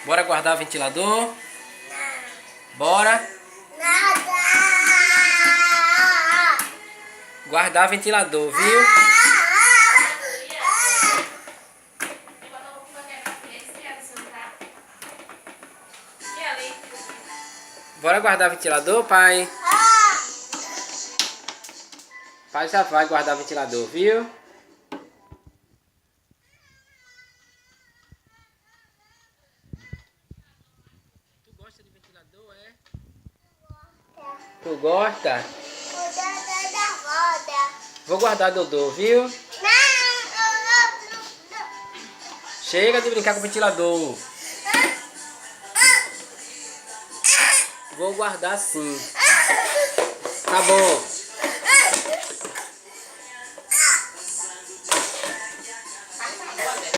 Bora guardar o ventilador? Bora? Guardar o ventilador, viu? Bora guardar o ventilador, pai? Pai já vai guardar o ventilador, viu? Tu gosta de ventilador, é? Tu gosta? Vou guardar Dodô, viu? Chega de brincar com o ventilador. Vou guardar sim. Tá bom.